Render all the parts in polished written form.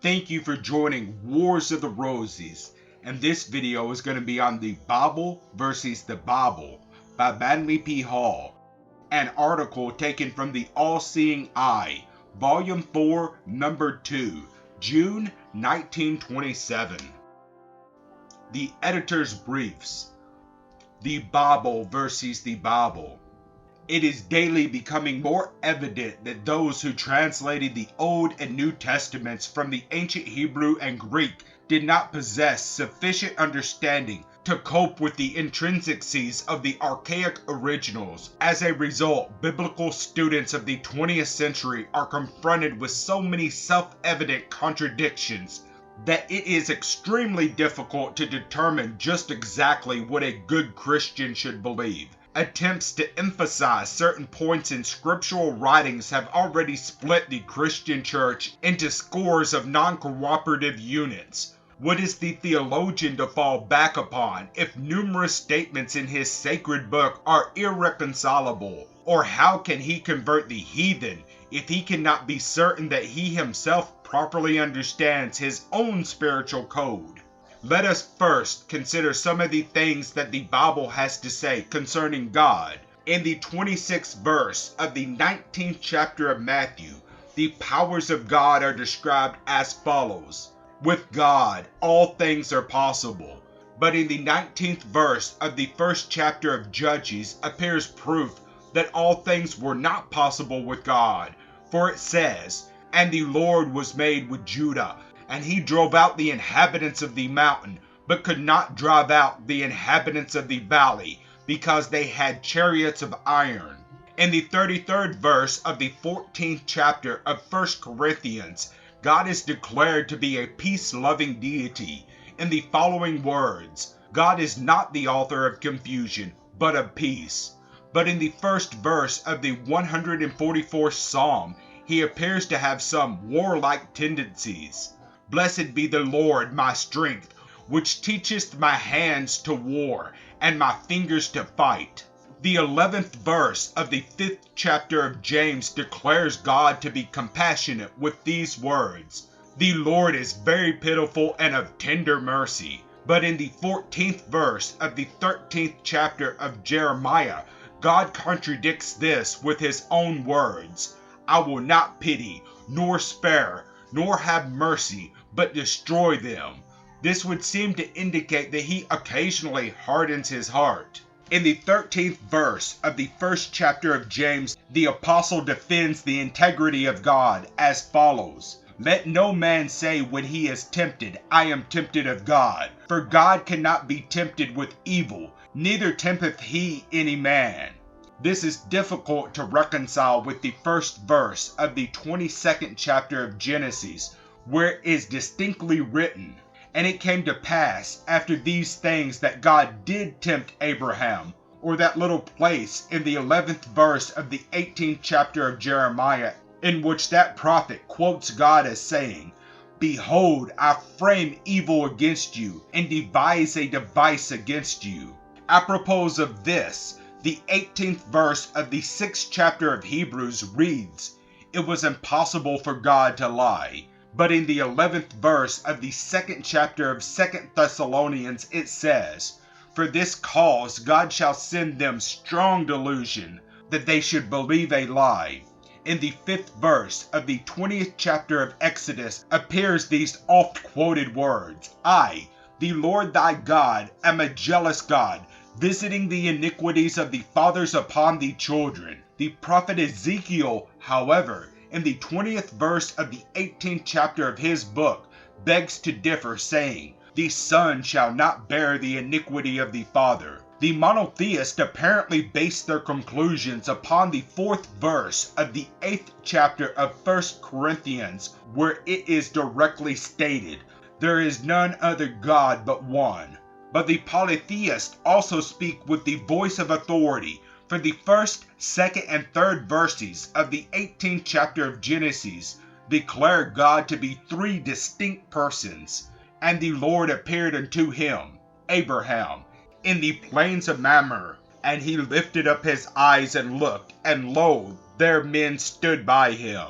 Thank you for joining Wars of the Roses, and this video is going to be on the Bible versus the Bible by Manly P. Hall, an article taken from the All-Seeing Eye, Volume 4, Number 2, June 1927. The Editor's Briefs. The Bible versus the Bible. It is daily becoming more evident that those who translated the Old and New Testaments from the ancient Hebrew and Greek did not possess sufficient understanding to cope with the intrinsicies of the archaic originals. As a result, biblical students of the 20th century are confronted with so many self-evident contradictions that it is extremely difficult to determine just exactly what a good Christian should believe. Attempts to emphasize certain points in scriptural writings have already split the Christian church into scores of non-cooperative units. What is the theologian to fall back upon if numerous statements in his sacred book are irreconcilable? Or how can he convert the heathen if he cannot be certain that he himself properly understands his own spiritual code? Let us first consider some of the things that the Bible has to say concerning God. In the 26th verse of the 19th chapter of Matthew, the powers of God are described as follows. With God, all things are possible. But in the 19th verse of the first chapter of Judges appears proof that all things were not possible with God. For it says, "And the Lord was made with Judah, and he drove out the inhabitants of the mountain, but could not drive out the inhabitants of the valley, because they had chariots of iron." In the 33rd verse of the 14th chapter of 1 Corinthians, God is declared to be a peace-loving deity in the following words, "God is not the author of confusion, but of peace." But in the first verse of the 144th Psalm, he appears to have some warlike tendencies. "Blessed be the Lord my strength, which teacheth my hands to war, and my fingers to fight." The 11th verse of the 5th chapter of James declares God to be compassionate with these words, "The Lord is very pitiful and of tender mercy." But in the 14th verse of the 13th chapter of Jeremiah, God contradicts this with his own words, "I will not pity, nor spare, nor have mercy, but destroy them." This would seem to indicate that he occasionally hardens his heart. In the 13th verse of the first chapter of James, the apostle defends the integrity of God as follows, "Let no man say when he is tempted, I am tempted of God. For God cannot be tempted with evil, neither tempteth he any man." This is difficult to reconcile with the first verse of the 22nd chapter of Genesis, where it is distinctly written, "And it came to pass after these things that God did tempt Abraham," or that little place in the 11th verse of the 18th chapter of Jeremiah, in which that prophet quotes God as saying, "Behold, I frame evil against you, and devise a device against you." Apropos of this, the 18th verse of the 6th chapter of Hebrews reads, "It was impossible for God to lie." But in the 11th verse of the 2nd chapter of 2 Thessalonians it says, "For this cause God shall send them strong delusion, that they should believe a lie." In the 5th verse of the 20th chapter of Exodus appears these oft-quoted words, "I, the Lord thy God, am a jealous God, visiting the iniquities of the fathers upon the children." The prophet Ezekiel, however, in the 20th verse of the 18th chapter of his book, begs to differ, saying, "The son shall not bear the iniquity of the father." The monotheists apparently base their conclusions upon the 4th verse of the 8th chapter of 1 Corinthians, where it is directly stated, "There is none other God but one." But the polytheists also speak with the voice of authority, for the 1st, 2nd, and 3rd verses of the 18th chapter of Genesis declare God to be three distinct persons. "And the Lord appeared unto him," Abraham, "in the plains of Mamre, and he lifted up his eyes and looked, and lo, there men stood by him."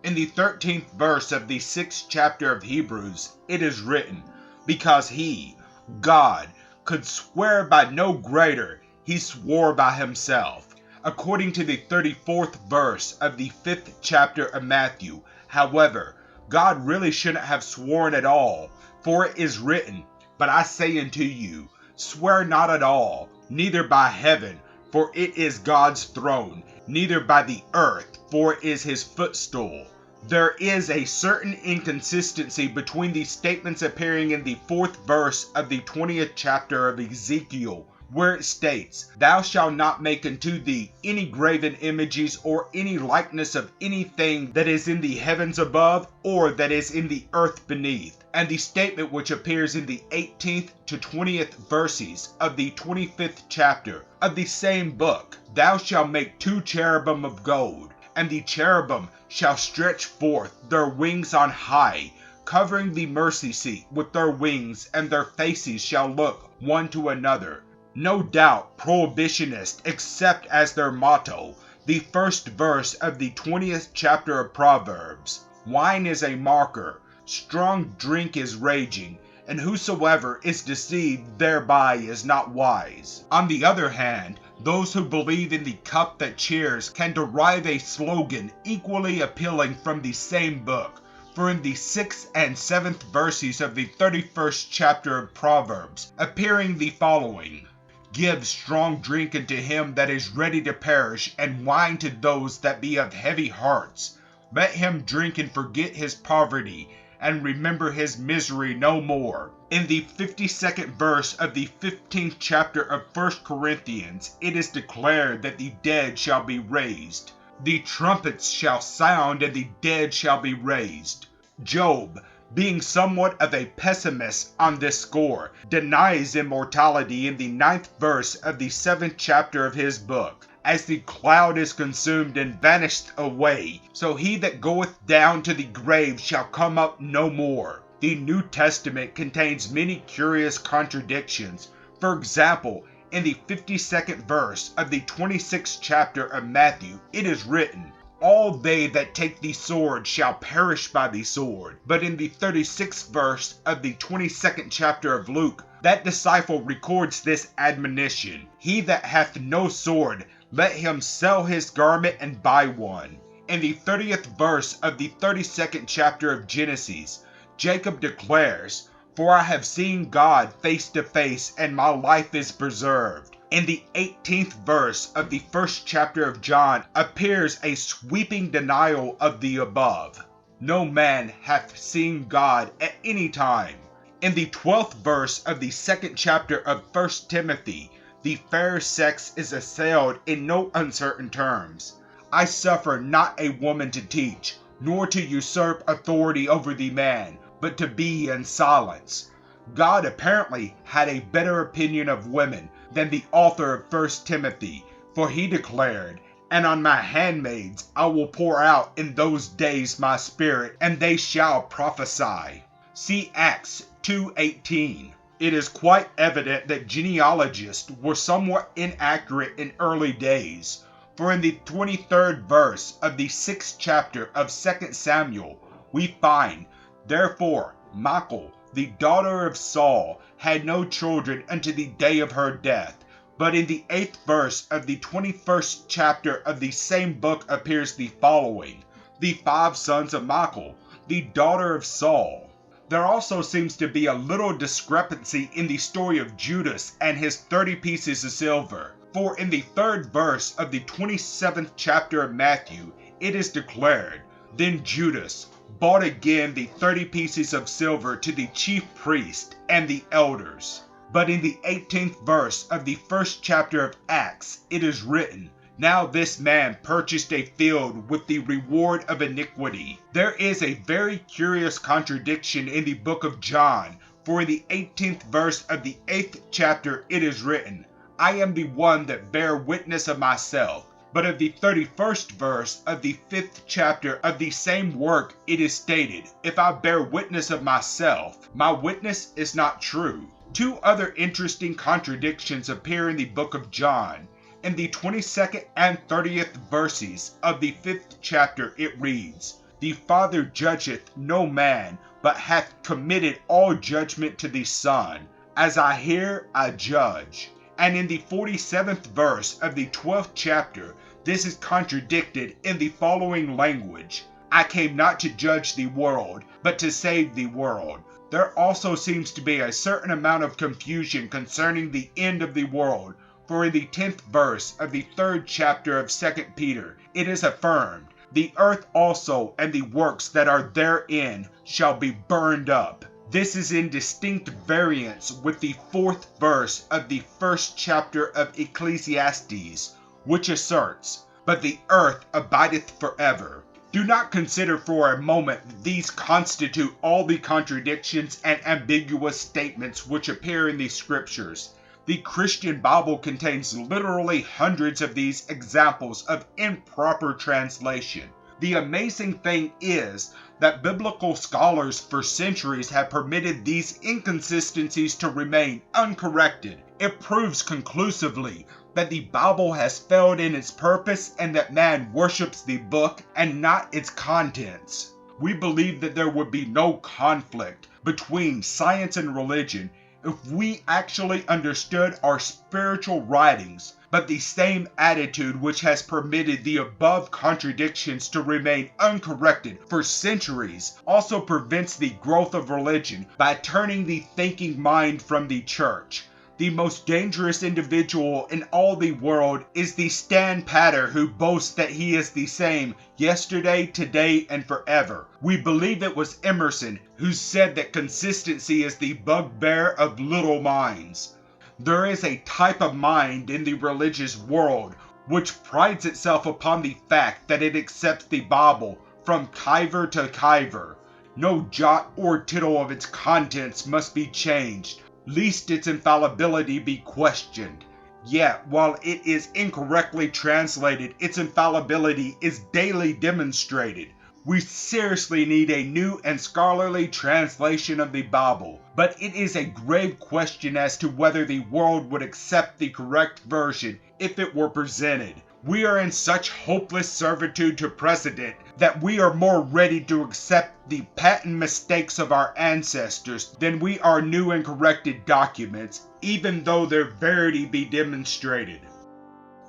In the 13th verse of the 6th chapter of Hebrews, it is written, "Because he, God, could swear by no greater, he swore by himself." According to the 34th verse of the 5th chapter of Matthew, however, God really shouldn't have sworn at all, for it is written, "But I say unto you, swear not at all, neither by heaven, for it is God's throne, neither by the earth, for it is his footstool." There is a certain inconsistency between the statements appearing in the 4th verse of the 20th chapter of Ezekiel, where it states, "Thou shalt not make unto thee any graven images or any likeness of anything that is in the heavens above or that is in the earth beneath," and the statement which appears in the 18th to 20th verses of the 25th chapter of the same book, "Thou shalt make 2 cherubim of gold, and the cherubim shall stretch forth their wings on high, covering the mercy seat with their wings, and their faces shall look one to another." No doubt prohibitionists accept as their motto the 1st verse of the 20th chapter of Proverbs. "Wine is a mocker, strong drink is raging, and whosoever is deceived thereby is not wise." On the other hand, those who believe in the cup that cheers can derive a slogan equally appealing from the same book. For in the 6th and 7th verses of the 31st chapter of Proverbs, appearing the following, "Give strong drink unto him that is ready to perish, and wine to those that be of heavy hearts. Let him drink and forget his poverty, and remember his misery no more." In the 52nd verse of the 15th chapter of 1 Corinthians, it is declared that the dead shall be raised. "The trumpets shall sound, and the dead shall be raised." Job, being somewhat of a pessimist on this score, denies immortality in the 9th verse of the 7th chapter of his book. "As the cloud is consumed and vanished away, so he that goeth down to the grave shall come up no more." The New Testament contains many curious contradictions. For example, in the 52nd verse of the 26th chapter of Matthew, it is written, "All they that take the sword shall perish by the sword." But in the 36th verse of the 22nd chapter of Luke, that disciple records this admonition, "He that hath no sword, let him sell his garment and buy one." In the 30th verse of the 32nd chapter of Genesis, Jacob declares, "For I have seen God face to face, and my life is preserved." In the 18th verse of the 1st chapter of John appears a sweeping denial of the above. "No man hath seen God at any time." In the 12th verse of the 2nd chapter of 1 Timothy, the fair sex is assailed in no uncertain terms. "I suffer not a woman to teach, nor to usurp authority over the man, but to be in silence." God apparently had a better opinion of women than the author of 1 Timothy, for he declared, "And on my handmaids I will pour out in those days my spirit, and they shall prophesy." See Acts 2:18. It is quite evident that genealogists were somewhat inaccurate in early days, for in the 23rd verse of the 6th chapter of 2 Samuel, we find, "Therefore Michal, the daughter of Saul, had no children unto the day of her death." But in the 8th verse of the 21st chapter of the same book appears the following, "The 5 sons of Michal, the daughter of Saul." There also seems to be a little discrepancy in the story of Judas and his 30 pieces of silver. For in the 3rd verse of the 27th chapter of Matthew, it is declared, "Then Judas bought again the 30 pieces of silver to the chief priest and the elders." But in the 18th verse of the 1st chapter of Acts, it is written, "Now this man purchased a field with the reward of iniquity." There is a very curious contradiction in the book of John, for in the 18th verse of the 8th chapter it is written, "I am the one that bear witness of myself." But of the 31st verse of the 5th chapter of the same work it is stated, "If I bear witness of myself, my witness is not true." 2 other interesting contradictions appear in the book of John. In the 22nd and 30th verses of the 5th chapter it reads, The Father judgeth no man, but hath committed all judgment to the Son. As I hear, I judge. And in the 47th verse of the 12th chapter, this is contradicted in the following language: I came not to judge the world, but to save the world. There also seems to be a certain amount of confusion concerning the end of the world, for in the 10th verse of the 3rd chapter of 2 Peter, it is affirmed, the earth also and the works that are therein shall be burned up. This is in distinct variance with the 4th verse of the 1st chapter of Ecclesiastes, which asserts, but the earth abideth forever. Do not consider for a moment that these constitute all the contradictions and ambiguous statements which appear in the scriptures. The Christian Bible contains literally hundreds of these examples of improper translation. The amazing thing is that biblical scholars for centuries have permitted these inconsistencies to remain uncorrected. It proves conclusively that the Bible has failed in its purpose and that man worships the book and not its contents. We believe that there would be no conflict between science and religion if we actually understood our spiritual writings, but the same attitude which has permitted the above contradictions to remain uncorrected for centuries also prevents the growth of religion by turning the thinking mind from the church. The most dangerous individual in all the world is the stand-patter who boasts that he is the same yesterday, today, and forever. We believe it was Emerson who said that consistency is the bugbear of little minds. There is a type of mind in the religious world which prides itself upon the fact that it accepts the Bible from cover to cover. No jot or tittle of its contents must be changed, lest its infallibility be questioned. Yet, while it is incorrectly translated, its infallibility is daily demonstrated. We seriously need a new and scholarly translation of the Bible, but it is a grave question as to whether the world would accept the correct version if it were presented. We are in such hopeless servitude to precedent that we are more ready to accept the patent mistakes of our ancestors than we are new and corrected documents, even though their verity be demonstrated.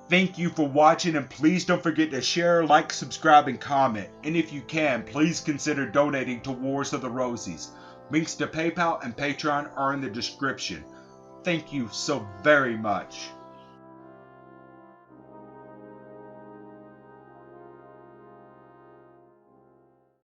Thank you for watching, and please don't forget to share, like, subscribe, and comment. And if you can, please consider donating to Wars of the Rosies. Links to PayPal and Patreon are in the description. Thank you so very much.